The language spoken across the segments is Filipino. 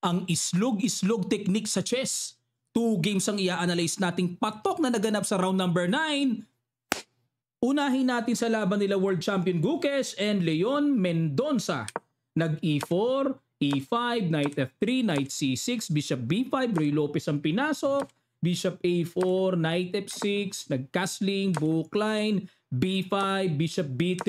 ang islog-islog technique sa chess. 2 games ang i-analyze nating patok na naganap sa round number 9. Unahin natin sa laban nila World Champion Gukesh and Leon Mendonca. Nag-E4, E5, Knight F3, Knight C6, Bishop B5, Roy Lopez ang pinasok, Bishop A4, Knight F6, nag-castling, bookline, B5, Bishop B3,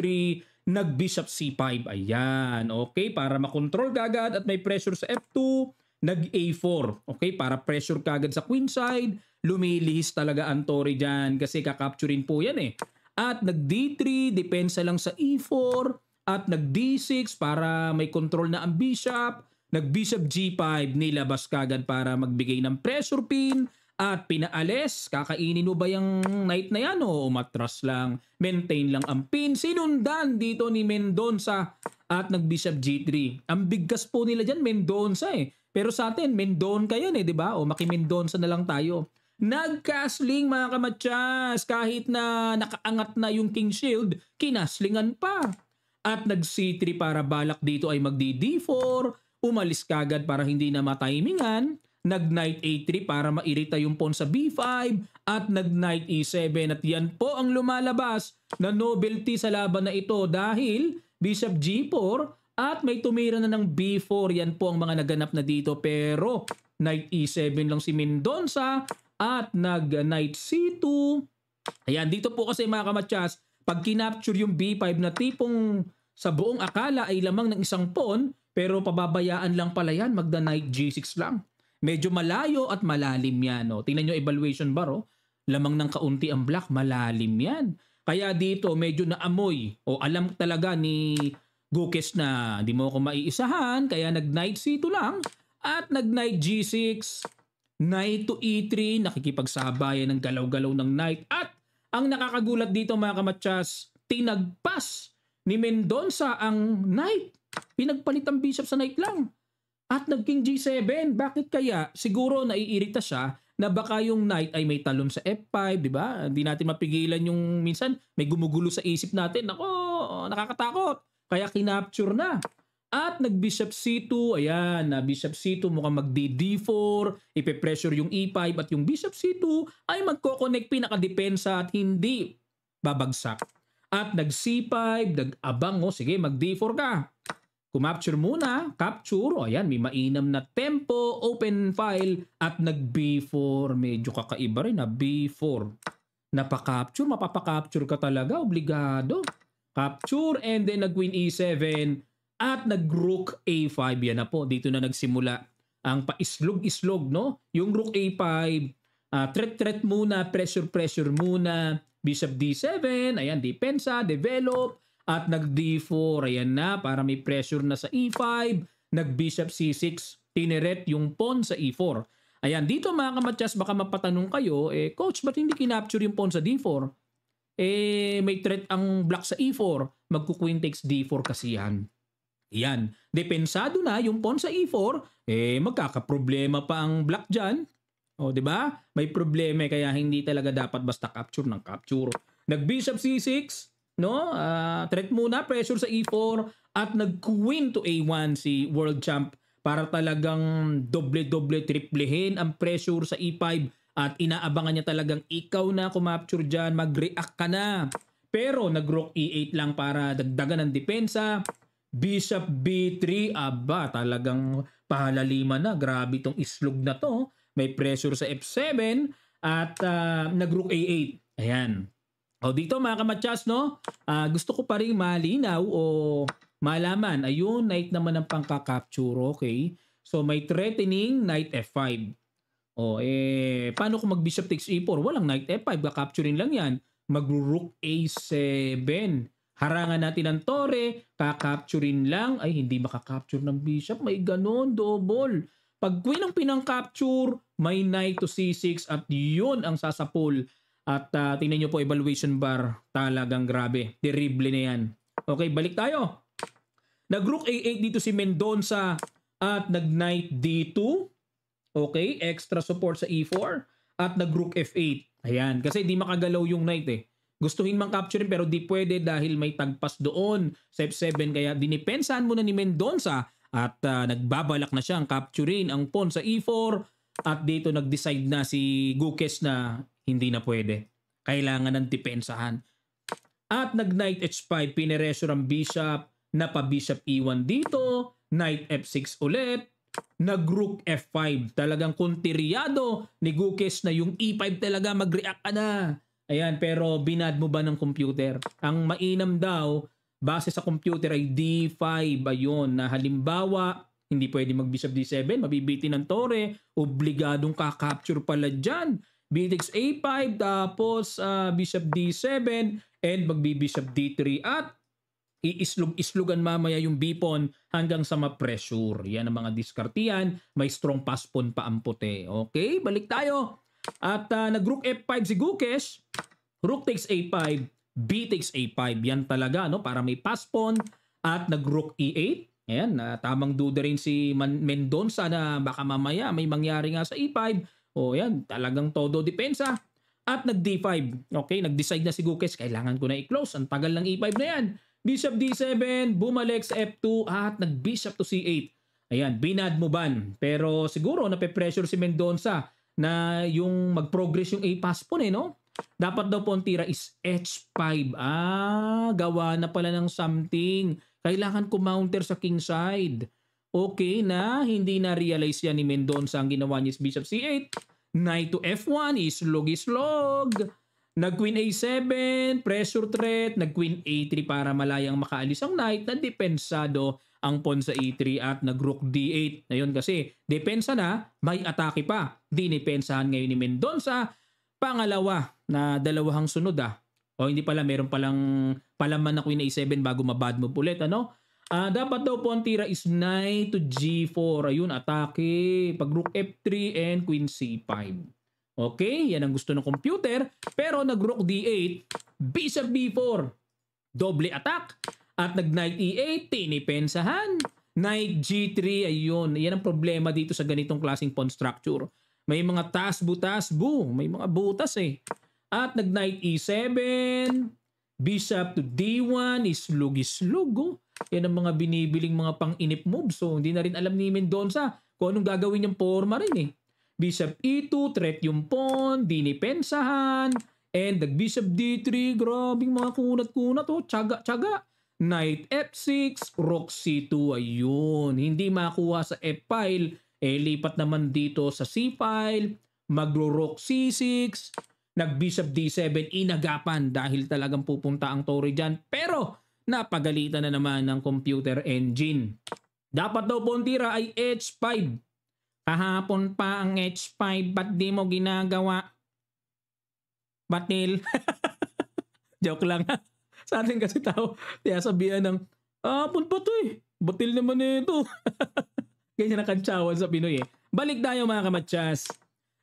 nag-Bishop C5. Ayan, okay, para makontrol kagad at may pressure sa F2, nag-A4. Okay, para pressure kagad sa queen side, lumilihis talaga ang Torre dyan kasi kakapturin po yan eh. At nag-D3, depensa lang sa E4, at nag-D6 para may control na ang bishop, nag-Bishop G5, nilabas kagad para magbigay ng pressure pin, at pinaalis, kakainin mo ba yung knight na yan o umatras lang, maintain lang ang pin, sinundan dito ni Mendonca at nag-Bishop G3. Ang bigkas po nila dyan, Mendonca eh. Pero sa atin, Mendonca yan eh, di ba? O maki-Mendonca na lang tayo. Nag-castling mga kamatsas, kahit na nakaangat na yung King Shield, kinaslingan pa. At nag-C3 para balak dito ay magdi-D4, umalis kagad para hindi na matimingan, nag-Knight A3 para mairita yung pawn sa B5, at nag-Knight E7. At yan po ang lumalabas na novelty sa laban na ito dahil Bishop G4 at may tumira na ng B4. Yan po ang mga naganap na dito, pero Knight E7 lang si Mendonca at nag-Knight C2. Ayan, dito po kasi mga kamatsas, pag kinapture yung B5 na tipong sa buong akala ay lamang ng isang pawn, pero pababayaan lang pala yan, magda-Knight G6 lang. Medyo malayo at malalim yan. No? Tingnan nyo evaluation bar, oh. Lamang ng kaunti ang black, malalim yan. Kaya dito medyo naamoy o alam talaga ni Gukesh na hindi mo ako maiisahan, kaya nag-Knight C2 lang at nag-Knight G6, Knight to E3, nakikipagsabayan ng galaw-galaw ng Knight. At ang nakakagulat dito mga kamatsas, tinagpas ni Mendonca ang Knight. Pinagpalit ang Bishop sa Knight lang. At nag-King G7. Bakit kaya? Siguro naiirita siya na baka yung Knight ay may talon sa F5, di ba? Hindi natin mapigilan yung minsan may gumugulo sa isip natin. Nako, nakakatakot. Kaya kinapture na. At nag-Bishop C2, ayan, na Bishop C2 mukhang mag-D4, ipe-pressure yung E5 at yung Bishop C2 ay magkoconnect pinakadepensa at hindi babagsak. At nag-C5, nag-abang, sige, mag-D4 ka. Kumapture muna, capture, ayan, may mainam na tempo, open file, at nag-B4, medyo kakaiba rin na B4. Napaka-capture, mapapaka-capture ka talaga, obligado. Capture, and then nag-Queen E7, at nag-Rook A5, yan na po. Dito na nagsimula ang paislog-islog, no? Yung Rook A5, threat muna, pressure muna, Bishop D7, ayan, depensa, develop, at nag-D4, ayan na, para may pressure na sa E5, nag-Bishop C6, tineret yung pawn sa E4. Ayan, dito mga kamatsas, baka mapatanong kayo, coach, ba't hindi kinapture yung pawn sa D4? May threat ang black sa E4, magku-queen takes D4 kasi yan. Yan, depensado na yung pawn sa E4, magkakaproblema pa ang black dyan. O, di ba? May problema kaya hindi talaga dapat basta capture ng capture. Nag-Bishop C6, no? Threat muna, pressure sa E4 at nag-Queen to A1 si World Champ para talagang doble-doble triplehin ang pressure sa E5 at inaabangan niya talagang ikaw na kumapture dyan, mag-react ka na. Pero nag-Rook E8 lang para dagdagan ng depensa. Bishop B3, aba, talagang pahalaliman na. Grabe itong islog na to. May pressure sa F7 at nag-Rook A8. Ayan. O dito mga kamatsas, no? Gusto ko pa rin malinaw o malaman. Ayun, Knight naman ang pangka-capture. Okay. So may threatening Knight F5. O paano kung mag-Bishop takes E4? Walang Knight F5. Kakapturin lang yan. Mag-Rook A7. Harangan natin ang Torre, kakapturin lang, ay hindi makakapture ng Bishop, may ganon, double. Pag Queen ang pinang-capture, may Knight to C6 at yun ang sasapul. At tingnan nyo po evaluation bar, talagang grabe, terrible na yan. Okay, balik tayo. Nag-Rook A8 dito si Mendonca at nag-Knight D2. Okay, extra support sa E4 at nag-Rook F8. Ayan, kasi di makagalaw yung Knight Gustuhin mang capturein pero di pwede dahil may tagpas doon sa F7 kaya dinipensahan muna ni Mendonca At nagbabalak na siyang capturein ang pawn sa e4 at dito nag-decide na si Gukes na hindi na pwede. Kailangan ng depensahan. At nag-knight h5, pineresure ang bishop, napa-bishop e1 dito, knight f6 ulit, nag-rook f5. Talagang kontiryado ni Gukes na yung e5 talaga mag-react ka na. Ayan, pero binad mo ba ng computer? Ang mainam daw, base sa computer ay d5. Ayun, na halimbawa, hindi pwede mag-bishop d7, mabibitin ng tore, obligadong kakapture pala dyan. Bishop a5, tapos bishop d7, and magbi-bishop d3 at iislog-islogan mamaya yung b-pawn hanggang sa ma-pressure. Yan ang mga diskartiyan. May strong pass pawn pa ang puti. Okay, balik tayo. At nag-rook f5 si Gukes. Rook takes a5, b takes a5. Yan talaga, no? Para may pass pawn. At nag-rook e8. Ayan, tamang duda rin si Mendonça na baka mamaya may mangyari nga sa e5. O yan, talagang todo depensa. At nag-d5. Okay, nag-decide na si Gukes, kailangan ko na i-close. Ang tagal ng e5 na yan. Bishop d7, bumalik sa f2, at nag-bishop to c8. Ayan, binad mo ban. Pero siguro nape-pressure si Mendonça na yung mag-progress yung a-pass pawn no? Dapat daw po ang tira is h5. Gawa na pala ng something. Kailangan ko counter sa king side. Okay na, hindi na-realize yan ni Mendonça ang ginawa niya is bishop c8. Knight to f1, islog. Nag-queen a7, pressure threat. Nag-queen a3 para malayang makaalis ang knight. Nadepensado ang pawn sa e3 at nag-rook d8. Ngayon kasi, depensa na, may atake pa. Dinipensahan ngayon ni Mendonça. Pangalawa na dalawang sunod O hindi pala, meron palang palaman na queen a7 bago mabad mo ulit. Dapat daw po ang tira is knight to g4. Ayun, atake. Pag rook f3 and queen c5. Okay, yan ang gusto ng computer. Pero nag-rook d8, bishop b4. Doble attack. At nag-knight e8, tinipensahan. Knight g3, ayun. Yan ang problema dito sa ganitong klaseng pawn structure. May mga tasbu-tasbu. May mga butas At nag-knight e7, bishop to d1, islog-islog. Yan ang mga binibiling mga pang-inip moves. So, hindi na rin alam ni Mendonça kung anong gagawin niyang forma rin Bishop e2, threat yung pawn, dinipensahan, and nag-bishop d3, grabing mga kunat-kunat, tsaga-tsaga. Knight f6, rook c2, ayun. Hindi makuha sa f-file, lipat naman dito sa c-file, magro-rook c6, nag-bishop d7, inagapan dahil talagang pupunta ang tore dyan. Pero, napagalitan na naman ng computer engine. Dapat daw po ang tira ay h5. Kahapon pa ang h5, ba't di mo ginagawa? Batil. Joke lang. Sa atin kasi tao, kaya sabihan ng, hapon pa to batil naman ito. Ganyan ang kantsawan sa Pinoy Balik tayo mga kamatsas.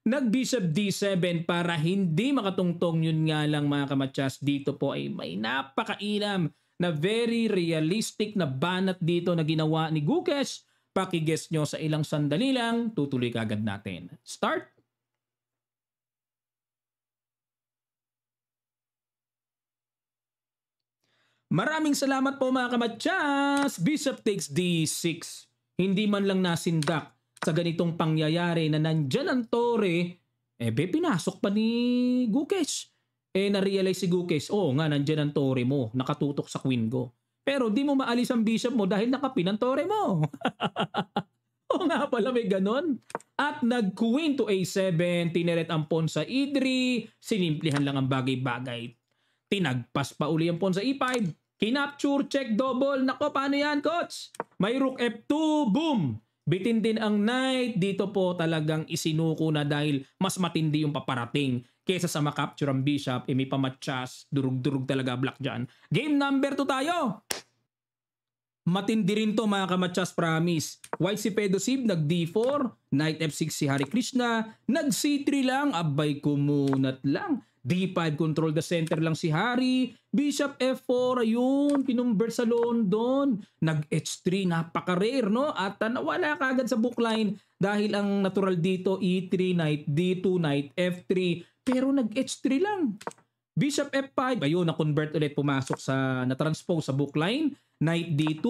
Nag-bishop d7 para hindi makatungtong. Yun nga lang mga kamatsas, dito po ay may napakainam na very realistic na banat dito na ginawa ni Gukes. Pakiguess nyo sa ilang sandali lang, tutuloy kagad natin. Start! Maraming salamat po mga kamatsas! Bishop takes d6. Hindi man lang nasindak sa ganitong pangyayari na nandyan ang tore, pinasok pa ni Gukes. Na-realize si Gukes, nga nandyan ang tore mo, nakatutok sa queen ko. Pero di mo maalis ang bishop mo dahil nakapin ang tore mo. Nga pala may ganon. At nag-queen to a7, tineret ang pawn sa e3, sinimplihan lang ang bagay-bagay. Tinagpas pa uli ang pawn sa e5, kinapture, check, double. Nako, paano yan, coach? May rook f2, boom! Bitin din ang knight. Dito po talagang isinuko na dahil mas matindi yung paparating. Kesa sa makapture ang bishop, may pamatsas, durug-durug talaga black dyan. Game number 2 tayo! Matindi rin to mga kamatsas, promise. White si Pedosib, nag d4, knight f6 si Hari Krishna, nag c3 lang, abay kumunat lang. d5 control the center lang si Hari, bishop f4, ayun, pinumber sa London. Nag h3, napaka-rare no? At nawala kagad sa bookline dahil ang natural dito e3, knight d2, knight f3, pero nag h3 lang. Bishop f5, ayun, na-convert ulit, pumasok sa, na-transpose sa bookline. Knight d2,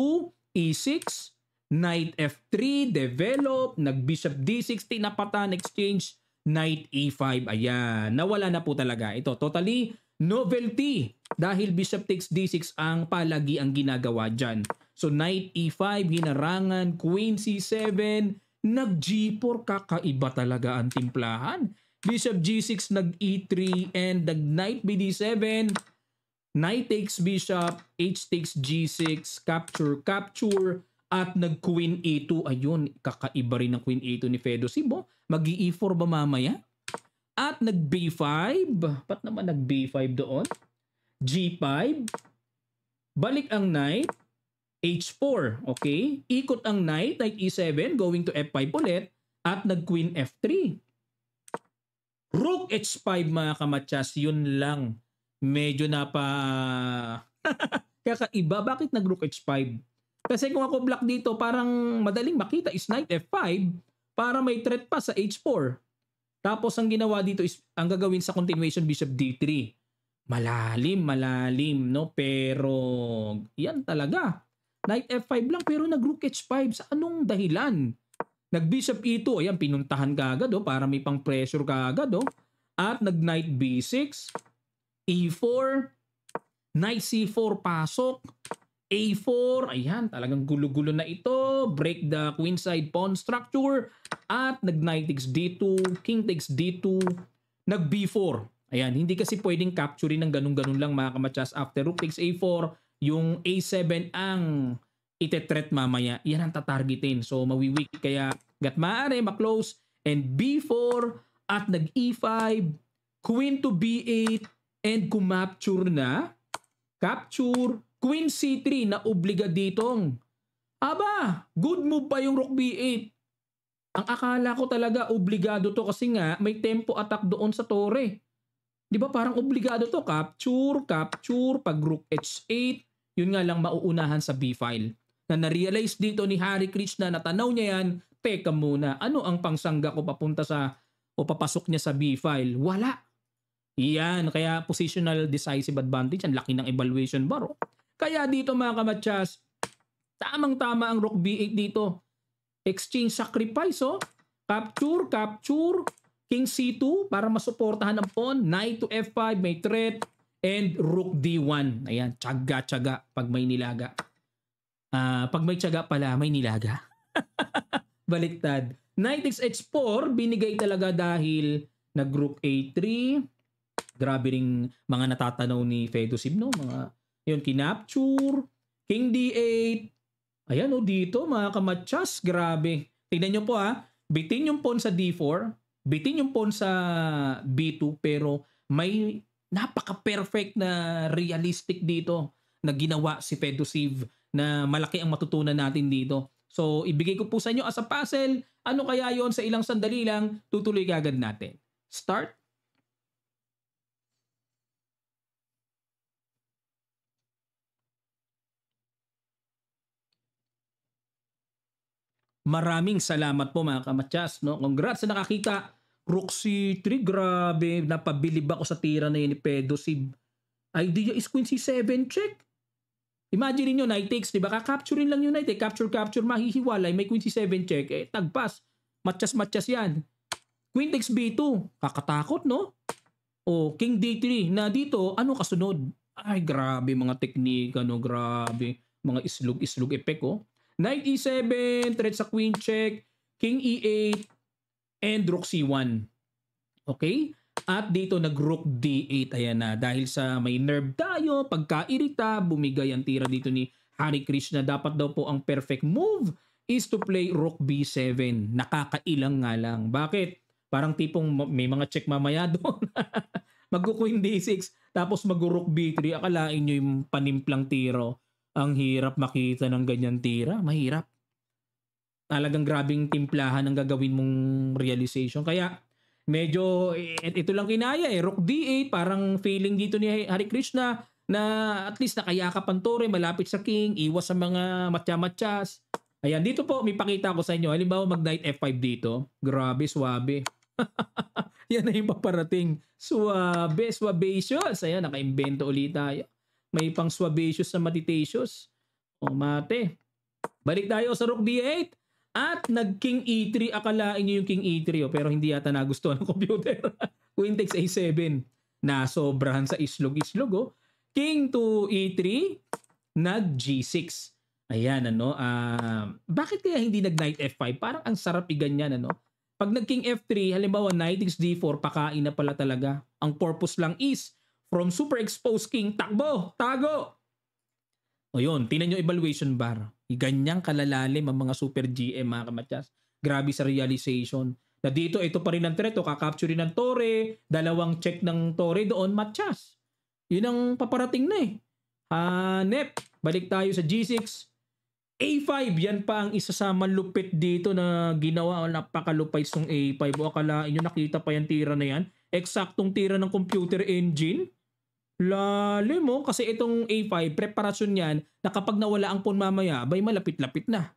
e6, Knight F3, develop, nag-bishop D6, tinapatan, exchange, Knight E5. Ayan, nawala na po talaga. Ito, totally novelty dahil bishop takes D6 ang palagi ang ginagawa dyan. So, Knight E5, hinarangan, Queen C7, nag-G4, kakaiba talaga ang timplahan. Bishop G6, nag-E3, and nag-Knight BD7, Knight takes bishop, H takes G6, capture, capture, at nag-Queen E2. Ayun, kakaiba rin ng Queen E2 ni Fedosib. Mag-E4 ba mamaya? At nag-B5. Ba't naman nag-B5 doon? G5. Balik ang Knight. H4. Okay? Ikot ang Knight. Knight E7. Going to F5 ulit. At nag-Queen F3. Rook H5 mga kamatsas. Yun lang. Medyo na pa... kakaiba. Bakit nag-Rook H5? Kasi kung ako block dito, parang madaling makita is Knight F5 para may threat pa sa H4. Tapos ang ginawa dito is, ang gagawin sa continuation, Bishop D3. Malalim, no? Pero, yan talaga. Knight F5 lang, pero nag-Rook H5. Sa anong dahilan? Nag-Bishop E2, ayan, pinuntahan ka agad, para may pang-pressure ka agad, At nag-Knight B6, E4, Knight C4, pasok, A4, ayan, talagang gulo-gulo na ito. Break the queenside pawn structure. At nag-Knight takes D2, King takes D2, nag-B4. Ayan, hindi kasi pwedeng capturein ng ganun-ganun lang mga kamatsas. After Rook takes A4, yung A7 ang ite-threat mamaya. Yan ang tatargetin. So, mawiwik. Kaya, gat maaari, maklose. And B4, at nag-E5, Queen to B8, and kumapture na. Capture, Queen C3 na obliga ditong. Aba, good move pa yung Rook B8. Ang akala ko talaga obligado to kasi nga may tempo attack doon sa tore. Di ba parang obligado to? Capture, capture, pag Rook H8, yun nga lang mauunahan sa B-file. Na na-realize dito ni Hare Krishna, natanaw niya yan, teka muna, ano ang pangsangga ko papunta sa o papasok niya sa B-file? Wala. Yan, kaya positional decisive advantage, ang laki ng evaluation bar. Kaya dito mga kamatsas, tamang-tama ang Rook B8 dito. Exchange sacrifice, Capture, capture, King C2 para masuportahan ang pawn. Knight to F5, may threat. And Rook D1. Ayan, tsaga-tsaga pag may nilaga. Pag may tsaga pala, may nilaga. Baliktad. Knight takes H4, binigay talaga dahil nag-Rook A3. Grabe ring mga natatanaw ni Fedosib, no? Mga yun, kinapture, King D8. Ayan dito mga kamatsas, grabe. Tingnan nyo po bitin yung pawn sa D4, bitin yung pawn sa B2, pero may napaka-perfect na realistic dito na ginawa si Fedosib na malaki ang matutunan natin dito. So, ibigay ko po sa inyo as a puzzle. Ano kaya yon sa ilang sandali lang, tutuloy kagad natin. Start. Maraming salamat po mga kamatsas, no? Congrats sa nakakita. Rook C3, grabe. Napabilib ako sa tira na yun ni Fedosib. Idea is Queen C7 check. Imagine niyo Knight takes, di ba? Kakapturein lang yung Knight. Capture, mahihiwalay. May Queen C7 check. Tagpas. Matchas yan. Queen takes B2. Kakatakot, no? King D3. Na dito, ano kasunod? Ay, grabe mga teknik. Grabe. Mga islog effect, Knight E7, threat sa Queen check, King E8, and Rook C1. Okay? At dito nag-Rook D8. Ayan na. Dahil sa may nerve tayo, pagkairita, bumigay ang tira dito ni Hare Krishna. Dapat daw po ang perfect move is to play Rook B7. Nakakailang nga lang. Bakit? Parang tipong may mga check mamaya doon. Mag-Queen D6, tapos mag-Rook B3. Akalain nyo yung panimplang tiro. Ang hirap makita ng ganyan tira. Mahirap. Talagang grabing timplahan ang gagawin mong realization. Kaya medyo ito lang kinaya Rook D8, parang feeling dito ni Hare Krishna na at least nakayakap ang tore, malapit sa king, iwas sa mga matya-matyas. Ayan, dito po may pakita ko sa inyo. Halimbawa mag-Knight F5 dito. Grabe, swabe. Yan na yung paparating. Swabe, swabacious. Ayan, naka-invento ulit tayo. May pang swabacious na meditations. Mate. Balik tayo sa Rook B8 at nag-King E3. Akalain nyo yung King E3 pero hindi yata nagustuhan ng computer. Queen takes A7. Nasobrahan sa islog-islog oh. King to E3, nag-G6. Ayan bakit kaya hindi nag-Knight F5? Parang ang sarap iganyan Pag nag-King F3, halimbawa Knight takes D4, pakain na pala talaga. Ang purpose lang is from super exposed king, takbo, tago. O yun, tinan nyo evaluation bar. Ganyang kalalalim ang mga super GM mga kamatyas. Grabe sa realization. Na dito, ito pa rin ang threat. Kakapturin ng Torre, dalawang check ng Torre doon, matyas. Yun ang paparating na Hanep, balik tayo sa G6. A5, yan pa ang isa sa malupit dito na ginawa. Napakalupay song A5. O akalain nyo nakita pa yung tira na yan. Eksaktong tira ng computer engine. Lalim mo kasi itong A5 preparasyon yan na kapag nawala ang pawn mamaya bay malapit-lapit na.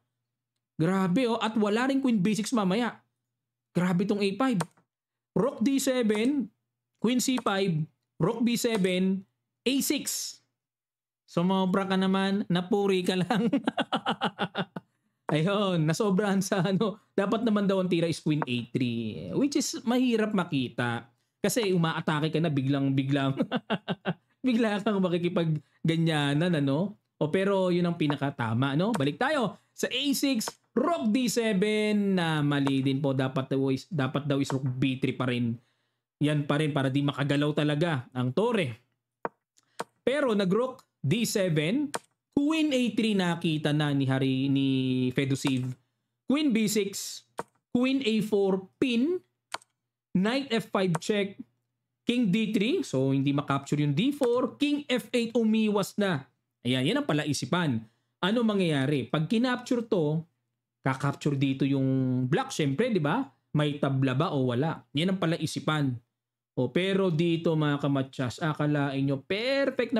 Grabe at wala rin queen B6 mamaya. Grabe itong A5. Rook D7, queen C5, rook B7, A6. Sumobra ka naman, napuri ka lang. Ayun, nasobrahan sa dapat naman daw ang tira is queen A3 which is mahirap makita. Kasi umaatake ka na biglang bigla kang makikipagganyanan O pero yun ang pinakatama Balik tayo sa A6, rook D7 na mali din po dapat daw is rook B3 pa rin. Yan pa rin para di makagalaw talaga ang Torre. Pero nag-rook D7, queen A3 nakita na ni Fedoseev. Queen B6, queen A4 pin. Knight F5 check, King D3, so hindi makapture yung D4, King F8 umiwas na. Ayan, yan ang palaisipan. Ano mangyayari? Pag kinapture to, kakapture dito yung black, syempre, di ba? May tabla ba o wala? Yan ang palaisipan. Pero dito mga kamatyas, akalain nyo, perfect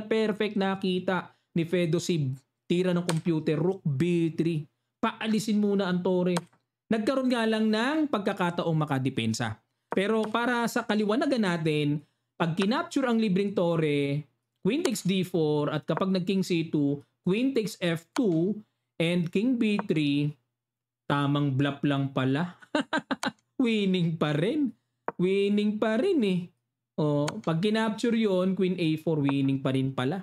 nakita ni Fedoseev. Tira ng computer, rook B3. Paalisin muna ang Torre. Nagkaroon nga lang ng pagkakataong makadepensa. Pero para sa kaliwanagan natin, pag kinapture ang libreng Torre, queen takes D4 at kapag nag-king C2, queen takes F2 and king B3, tamang bluff lang pala. Winning pa rin. Pag kinapture yon, queen A4, winning pa rin pala.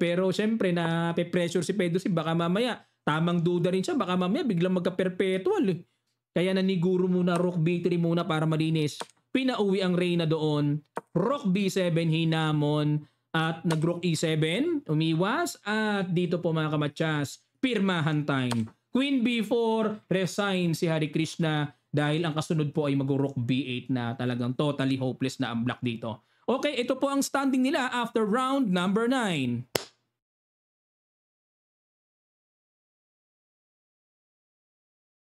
Pero syempre na pe-pressure si Fedoseev, baka mamaya tamang duda rin siya, baka mamaya biglang magka-perpetual Kaya naniguro muna rook B3 muna para malinis. Pinauwi ang reyna doon. Rook B7 hinamon at nag-rook E7 umiwas at dito po mga kamatyas pirmahan time. Queen B4 resign si Hare Krishna dahil ang kasunod po ay mag-rook B8 na talagang totally hopeless na ang black dito. Okay, ito po ang standing nila after round number 9.